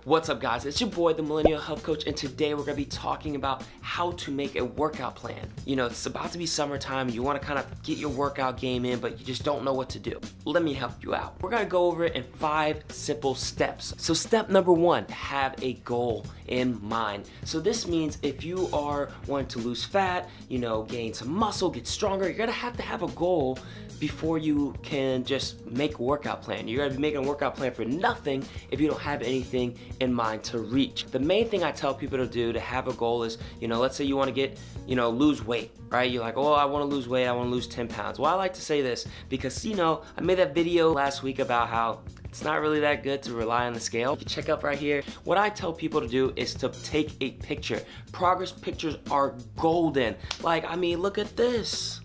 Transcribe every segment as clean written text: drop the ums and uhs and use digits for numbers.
What's up guys, it's your boy the Millennial Health Coach, and today we're going to be talking about how to make a workout plan. You know, it's about to be summertime, you want to kind of get your workout game in, but you just don't know what to do. Let me help you out. We're going to go over it in 5 simple steps. So step number 1, have a goal in mind. So this means if you are wanting to lose fat, you know, gain some muscle, get stronger, you're going to have a goal before you can just make a workout plan. You're going to be making a workout plan for nothing if you don't have anything in mind to reach. The main thing I tell people to do to have a goal is, you know, let's say you want to get, you know, lose weight, right? You're like, oh, I want to lose weight, I want to lose 10 pounds. Well, I like to say this because, you know, I made that video last week about how it's not really that good to rely on the scale. You can check out right here. What I tell people to do is to take a picture. Progress pictures are golden. Like, I mean, look at this.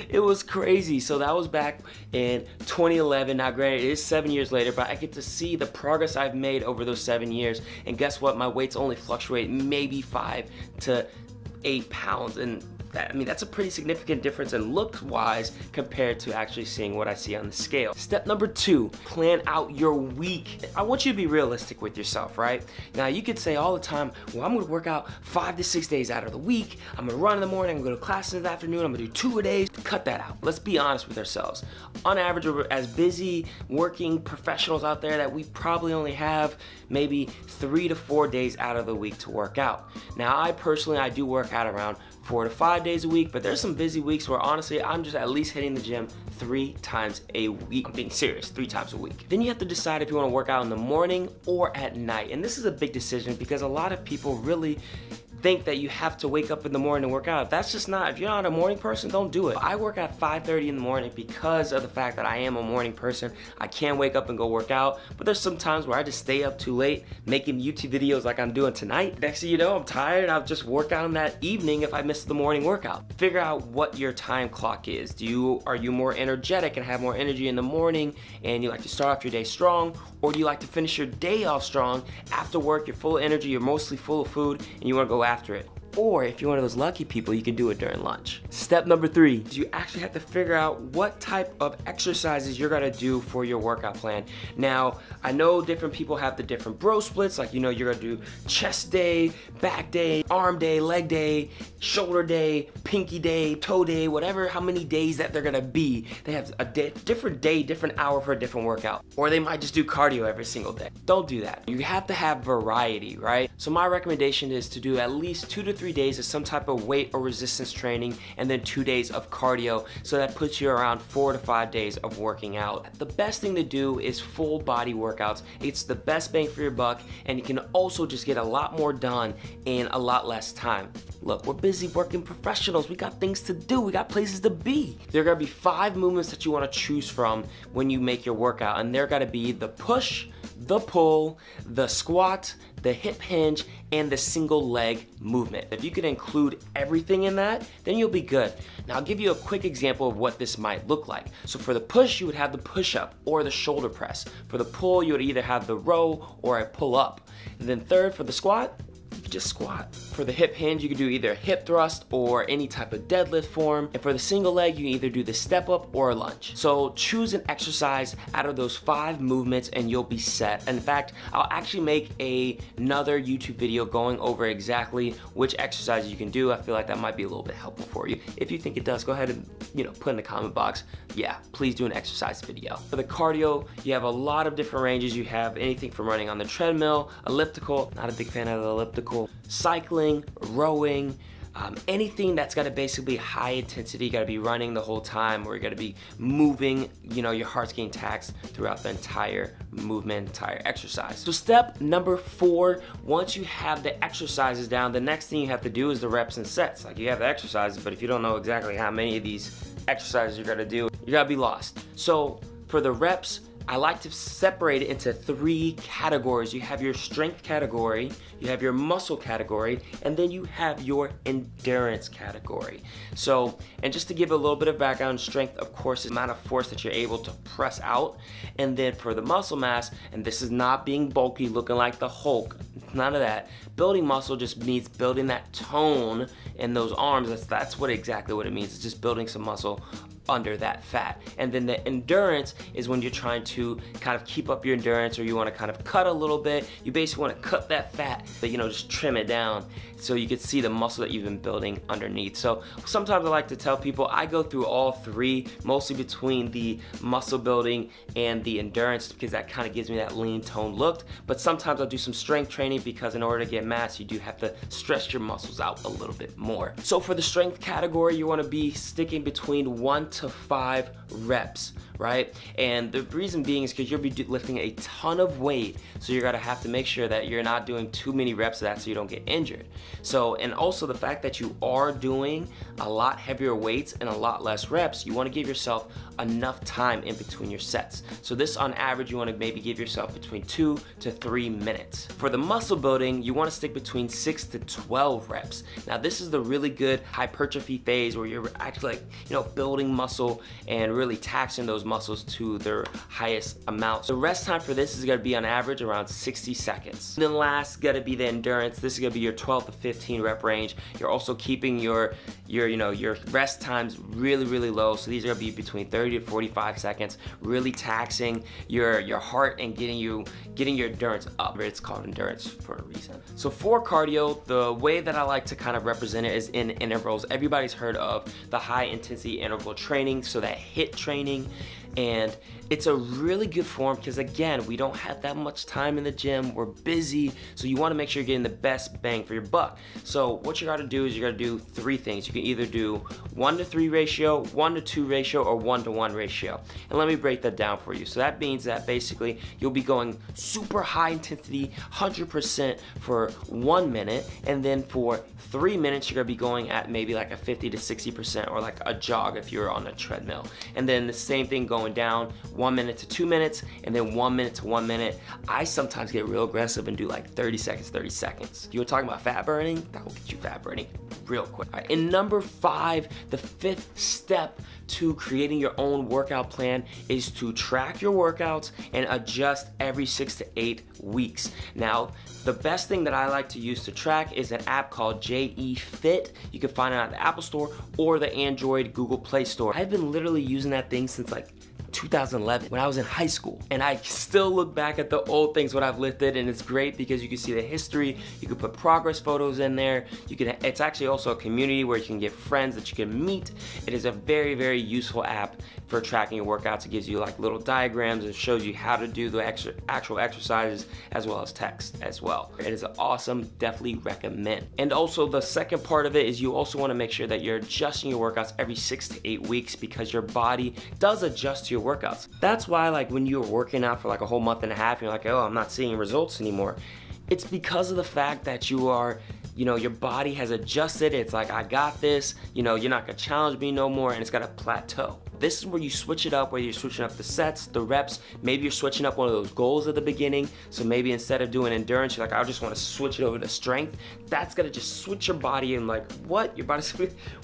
It was crazy. So that was back in 2011. Now granted, it is 7 years later, but I get to see the progress I've made over those 7 years. And guess what? My weights only fluctuate maybe 5 to 8 pounds. And that, I mean, that's a pretty significant difference in looks wise compared to actually seeing what I see on the scale. Step number 2, plan out your week. I want you to be realistic with yourself, right? Now you could say all the time, well, I'm gonna work out 5 to 6 days out of the week. I'm gonna run in the morning, I'm gonna go to class in the afternoon, I'm gonna do 2 a day. Cut that out. Let's be honest with ourselves. On average, we're as busy working professionals out there that we probably only have maybe 3 to 4 days out of the week to work out. Now I personally, I do work out around 4 to 5 days a week, but there's some busy weeks where honestly I'm just at least hitting the gym 3 times a week. I'm being serious, 3 times a week. Then you have to decide if you want to work out in the morning or at night. And this is a big decision because a lot of people really think that you have to wake up in the morning and work out. That's just not, if you're not a morning person, don't do it. I work at 5:30 in the morning because of the fact that I am a morning person. I can wake up and go work out, but there's some times where I just stay up too late making YouTube videos like I'm doing tonight. Next thing you know, I'm tired, I'll just work out in that evening if I miss the morning workout. Figure out what your time clock is. Are you more energetic and have more energy in the morning and you like to start off your day strong, or do you like to finish your day off strong? After work, you're full of energy, you're mostly full of food, and you wanna go after it. Or if you're one of those lucky people, you can do it during lunch. Step number 3 is you actually have to figure out what type of exercises you're gonna do for your workout plan. Now, I know different people have the different bro splits, like, you know, you're gonna do chest day, back day, arm day, leg day, shoulder day, pinky day, toe day, whatever, how many days that they're gonna be. They have a different day, different hour for a different workout. Or they might just do cardio every single day. Don't do that. You have to have variety, right? So my recommendation is to do at least 2 to 3 days of some type of weight or resistance training and then 2 days of cardio, so that puts you around 4 to 5 days of working out. The best thing to do is full body workouts. It's the best bang for your buck, and you can also just get a lot more done in a lot less time. Look, we're busy working professionals. We got things to do. We got places to be. There are gonna be 5 movements that you wanna choose from when you make your workout, and they're gonna be the push, the pull, the squat, the hip hinge, and the single leg movement. If you can include everything in that, then you'll be good. Now I'll give you a quick example of what this might look like. So for the push, you would have the push up or the shoulder press. For the pull, you would either have the row or a pull up. And then third, for the squat, you could just squat. For the hip hinge, you could do either a hip thrust or any type of deadlift form. And for the single leg, you can either do the step up or a lunge. So choose an exercise out of those 5 movements and you'll be set. In fact, I'll actually make another YouTube video going over exactly which exercises you can do. I feel like that might be a little bit helpful for you. If you think it does, go ahead and, you know, put in the comment box, yeah, please do an exercise video. For the cardio, you have a lot of different ranges. You have anything from running on the treadmill, elliptical, not a big fan of the elliptical, cycling, rowing, anything that's got to basically high intensity. You got to be running the whole time, or you got to be moving, you know, your heart's getting taxed throughout the entire movement, entire exercise. So step number 4, once you have the exercises down, the next thing you have to do is the reps and sets. Like, you have the exercises, but if you don't know exactly how many of these exercises you're gonna do, you're gonna be lost. So for the reps, I like to separate it into 3 categories. You have your strength category, you have your muscle category, and then you have your endurance category. So, and just to give a little bit of background, strength, of course, is the amount of force that you're able to press out. And then for the muscle mass, and this is not being bulky, looking like the Hulk, none of that. Building muscle just means building that tone in those arms. That's exactly what it means. It's just building some muscle under that fat. And then the endurance is when you're trying to kind of keep up your endurance, or you want to kind of cut a little bit. You basically want to cut that fat, but just trim it down so you can see the muscle that you've been building underneath. So sometimes I like to tell people I go through all three, mostly between the muscle building and the endurance, because that kind of gives me that lean toned look. But sometimes I'll do some strength training, because in order to get mass, you do have to stretch your muscles out a little bit more. So for the strength category, you want to be sticking between 1 to 5 reps, right? And the reason being is because you'll be lifting a ton of weight, so you're gonna have to make sure that you're not doing too many reps of that so you don't get injured. So, and also the fact that you are doing a lot heavier weights and a lot less reps, you want to give yourself enough time in between your sets. So this, on average, you want to maybe give yourself between 2 to 3 minutes. For the muscle building, you want to stick between 6 to 12 reps. Now this is the really good hypertrophy phase, where you're actually building muscle and really taxing those muscles to their highest amount. The rest time for this is going to be on average around 60 seconds. And then last, going to be the endurance. This is going to be your 12 to 15 rep range. You're also keeping your rest times really low. So these are going to be between 30 to 45 seconds, really taxing your heart and getting your endurance up. It's called endurance for a reason. So for cardio, the way that I like to kind of represent it is in intervals. Everybody's heard of the high intensity interval training, so that HIIT training. And it's a really good form because, again, we don't have that much time in the gym, we're busy, so you want to make sure you're getting the best bang for your buck. So what you got to do is you got to do 3 things. You can either do 1-to-3 ratio, 1-to-2 ratio, or 1-to-1 ratio. And let me break that down for you. So that means that basically you'll be going super high intensity, 100% for 1 minute, and then for 3 minutes you're going to be going at maybe like a 50 to 60%, or like a jog if you're on a treadmill. And then the same thing going down, 1 minute to 2 minutes, and then 1 minute to 1 minute. I sometimes get real aggressive and do like 30 seconds. You were talking about fat burning? That will get you fat burning real quick. All right, and number 5, the 5th step to creating your own workout plan is to track your workouts and adjust every 6 to 8 weeks. Now, the best thing that I like to use to track is an app called JE Fit. You can find it at the Apple Store or the Android Google Play Store. I've been literally using that thing since like 2011 when I was in high school, and I still look back at the old things what I've lifted, and it's great because you can see the history. You can put progress photos in there. It's actually also a community where you can get friends that you can meet. It is a very useful app for tracking your workouts. It gives you like little diagrams and shows you how to do the actual exercises, as well as text as well. It is awesome, definitely recommend. And also the second part of it is you also want to make sure that you're adjusting your workouts every 6 to 8 weeks, because your body does adjust to your workouts. That's why, like, when you're working out for like a whole month and a half, you're like, oh, I'm not seeing results anymore. It's because of the fact that you are, your body has adjusted. It's like, I got this, you're not gonna challenge me no more, and it's got a plateau. This is where you switch it up, whether you're switching up the sets, the reps, maybe you're switching up one of those goals at the beginning. So maybe instead of doing endurance, you're like, I just want to switch it over to strength. That's gonna just switch your body, and like, what? Your body's,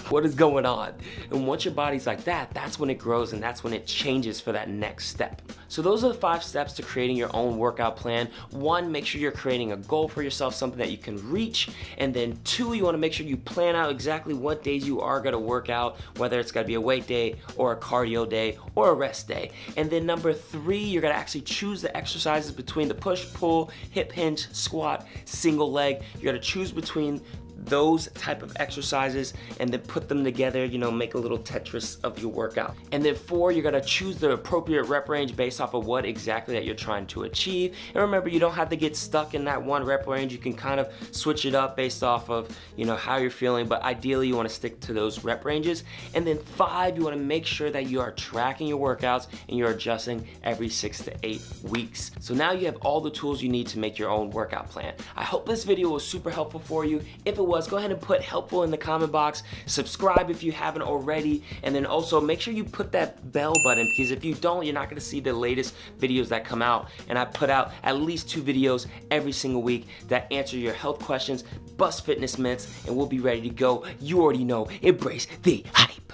what is going on? And once your body's like that, that's when it grows, and that's when it changes for that next step. So those are the 5 steps to creating your own workout plan. 1, make sure you're creating a goal for yourself, something that you can reach. And then 2, you wanna make sure you plan out exactly what days you are gonna work out, whether it's gonna be a weight day or a cardio day or a rest day. And then number 3, you're gonna actually choose the exercises between the push, pull, hip hinge, squat, single leg. You're gonna choose between those type of exercises and then put them together, make a little Tetris of your workout. And then 4, you're gonna choose the appropriate rep range based off of what exactly that you're trying to achieve. And remember, you don't have to get stuck in that one rep range. You can kind of switch it up based off of, how you're feeling, but ideally you wanna stick to those rep ranges. And then 5, you wanna make sure that you are tracking your workouts and you're adjusting every 6 to 8 weeks. So now you have all the tools you need to make your own workout plan. I hope this video was super helpful for you. If it was, go ahead and put helpful in the comment box. Subscribe if you haven't already, and then also make sure you put that bell button, because if you don't, you're not going to see the latest videos that come out. And I put out at least 2 videos every single week that answer your health questions, bust fitness myths, and we'll be ready to go. You already know, embrace the hype.